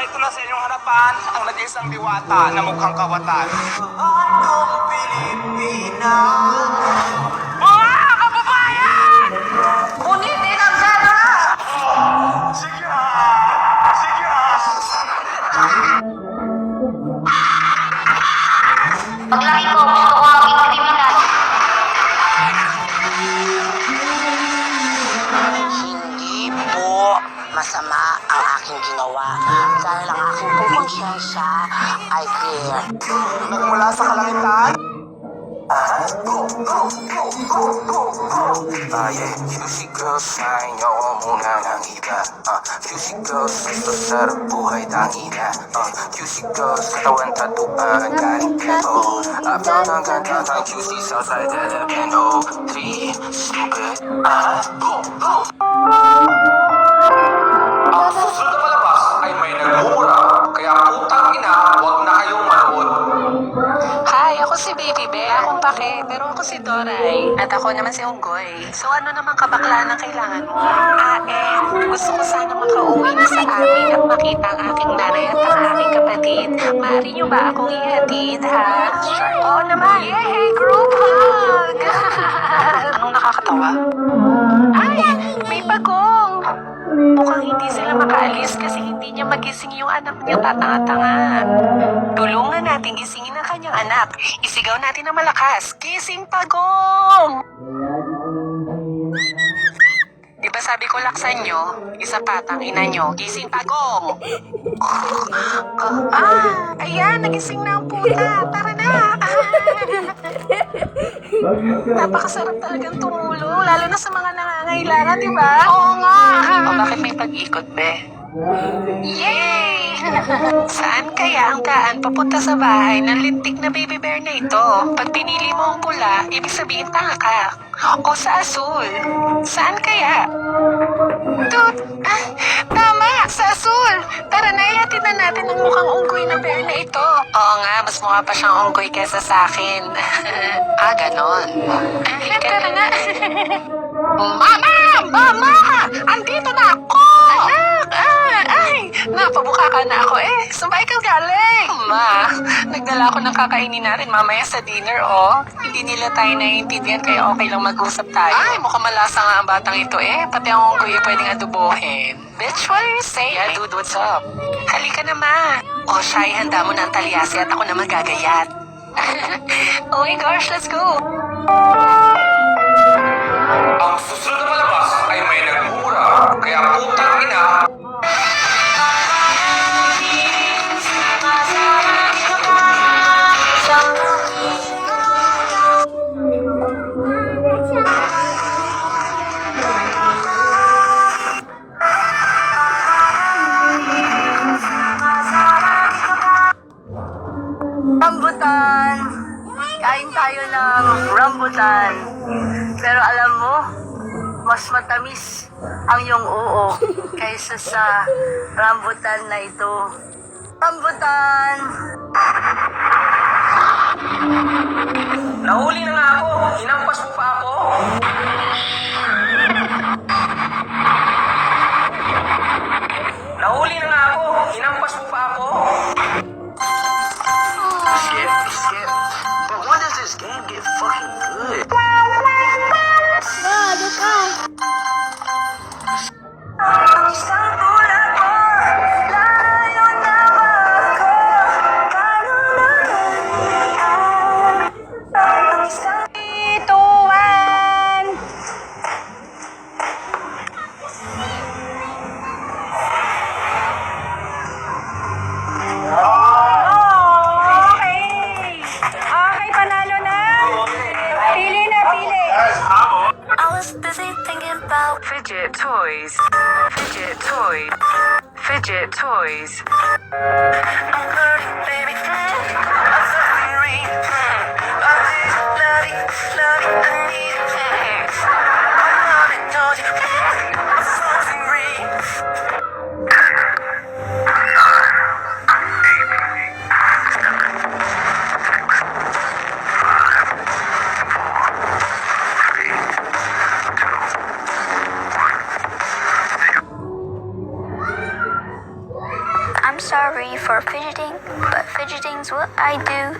ito na sa inyong harapan ang nag-iisang diwata na mukhang kawatan. Mga kababayan! Unitin ang sana! Sige! Sige! Paglaki ko, gusto ko maging kriminal. Hindi po masama ang aking ginawa dahil ang aking konsyensya ay clear. Nagmula sa kalangitan, Juicy girl, shine, oo muna ng iba. Juicy girl, gusto sarap buhay tangina. Juicy girl, sa tawan tatuan, galing keto. Uptown ang ganda ng juicy, Southside, Elemento. 3, stupid. ang susunod na palabas ay may nagmumura. Kaya putang ina, huwag na kayong manood. Hi, ako si Baby Bear. Akong pake, pero ako si Doray. At ako naman si Unggoy. So ano naman kabaklaan ang kailangan mo? Gusto ko sana makauwi na sa amin at makita ang aking nanay at ang aking kapatid. Maaari niyo ba akong ihatid, ha? Sure. Oo naman. Yay! Group hug! Anong nakakatawa? Ay! May bagong! Mukhang hindi sila makaalis kasi hindi niya magising yung anak niya tatanga-tanga. Tulungan natin gisingin ang kanyang anak. Isigaw natin na malakas. Gising pagong! Di ba sabi ko laksan nyo, isa patang ina nyo, gising pagong! Ayan, nagising na ang puta. Tara na! Napakasarap talagang tumulong, lalo na sa mga nangangailangan, di ba? Oo nga! O bakit may pag-ikot, be? Yay! Saan kaya ang daan papunta sa bahay ng lintik na baby bear na ito? Pag pinili mo ang pula, ibig sabihin tanga ka. O sa asul? Saan kaya? Tama! Sa asul! Tara na, ihatid na natin ang mukhang unggoy na bear na ito. Oo nga, mas mukha pa siyang unggoy kesa sa akin. Ganon. Tara na. Mama! Mama! Andito na ako! Anak! Napabuka ka na ako eh. Saan ikaw galing? Ma, nagdala ako ng kakainin natin mamaya sa dinner, oh. Hindi nila tayo naiintindihan kaya okay lang mag-usap tayo. Ay, mukhang malasa nga ang batang ito eh. Pati ang unggoy pwedeng adubohin. Bitch, what are you saying? Yeah, dude, what's up? Halika na, ma. O, siya, handa mo na ang talyasi at ako na magagayat. Oh my gosh, let's go. Ang susunod na palabas ay may nagmumura. Kaya putang ina, Rambutan! Kain tayo ng rambutan. Pero alam mo, mas matamis ang iyong oo kaysa sa rambutan na ito. Rambutan! nahuli na nga ako. Hinampas mo pa ako. Nahuli na nga ako. Hinampas mo pa ako. Skip. But when does this game get fucking good? Ang isang tulad mo, lalayo na ba ako? Kaluluhan. Ang isang ituan. Okay, panalo na. Pili na, pili. I was busy thinking about fidget toys. Fidget toys. Fidget toys. I'm hurting, baby. I'm suffering. I need love, I need it. I'm not ignoring. I'm suffering. I'm sorry for fidgeting, but fidgeting's what I do.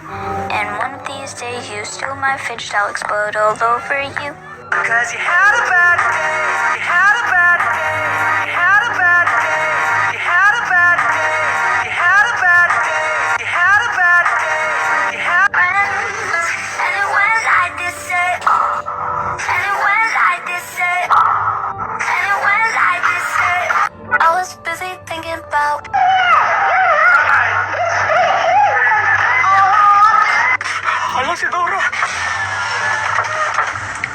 And one of these days you steal my fidget, I'll explode all over you. Cause you had a bad day, you had a bad day, you had a bad day, you had a bad day, you had a bad day, you had a bad day, you had And it went like this, say. And it went like this, say. And it went like this, say. I was busy thinking about. Hala, si Dora!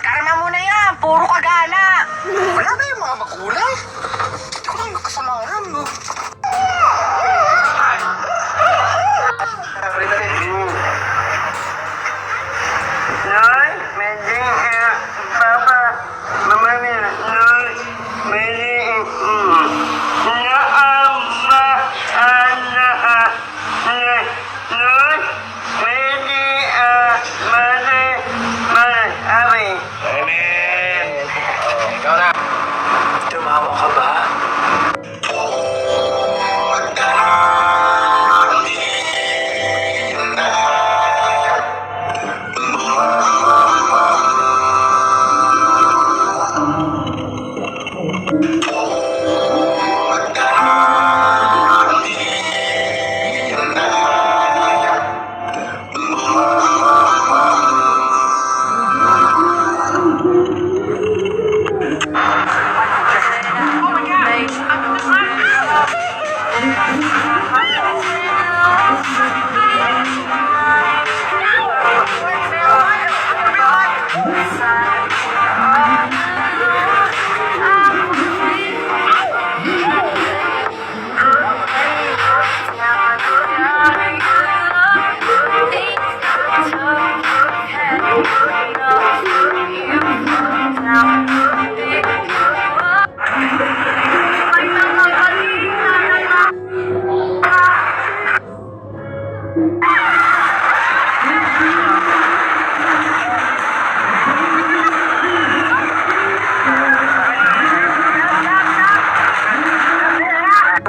Karma mo na yan, puro kagana. Wala na yung mga magulang. Hindi ko lang nakasamahan, no? Noy, medyo papa, mama niya, noy, medyo naama, ana, noy, medyo mali, abi. Amen! Ikaw na. Tumawa ka ba?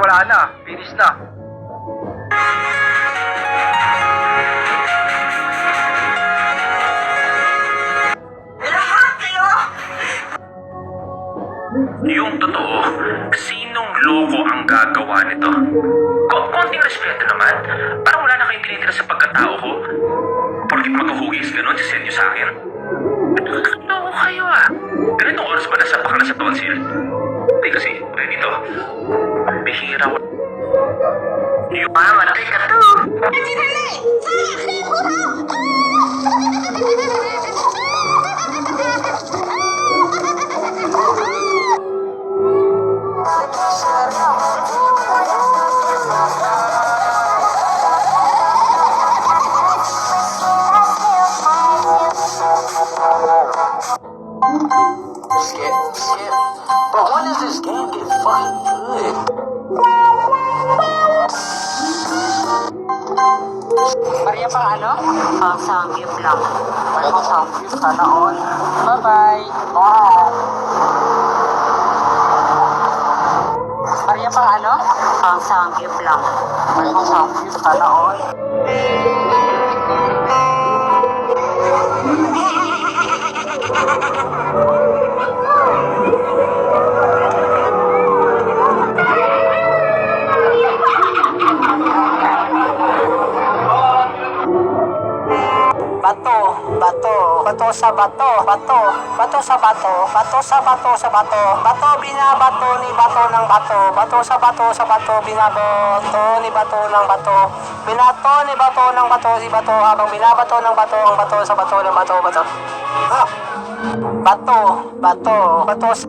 Wala na, finish na. Yung totoo, sinong loko ang gagawa nito? Konting respeto naman. Parang wala na kayong tinitira sa pagkatao ko. Porkit maghuhugis ganun, sisend nyo sa akin. Loko kayo ah. Ganitong oras ba nasa bakla sa tonsil? Hindi kasi, ready to. Bihira ko. Yung malaki ka to. Skip. Bro, when does this game get fucking good? Maria pang ano? Pang samgyup lang. Pang samgyup, sana all. Bye-bye. Bye. Maria pang ano? Pang samgyup lang. Pang samgyup, sana all. Bato sa bato, bato sa bato, bato binabato ni bato ng bato sa bato binabato ni bato ng bato, binato ni bato ng bato si bato habang binabato ng bato ang bato sa bato ng bato. Ah! Bato sa...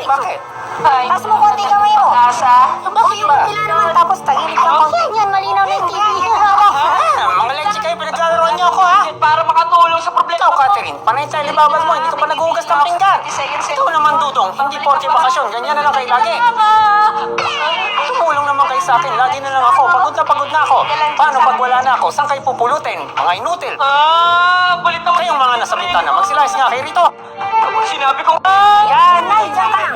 Bakit? Pas mo konti kamay mo. Nasa? Bakit? pagkain. Panay tayo libabag mo, hindi ka pa naghuhugas ng pinggan. Ikaw naman, Dudong, hindi porke bakasyon, ganyan na lang kayo lagi. Tumulong naman kayo sa akin, lagi na lang ako, pagod na ako. Paano pag wala na ako, saan kayo pupulutin? Mga inutil. Balit naman. Kayong mga nasa bintana, magsilayas nga kayo rito. Sinabi ko, Yan, Nay, dyan lang.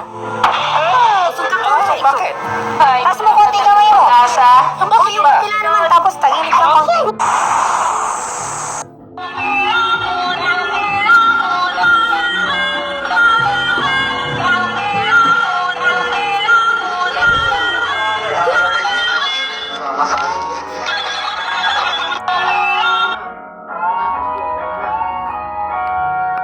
Bakit? Taas mo konti kamay mo. Asa? Bakit ba? Tapos tagilid ka konti.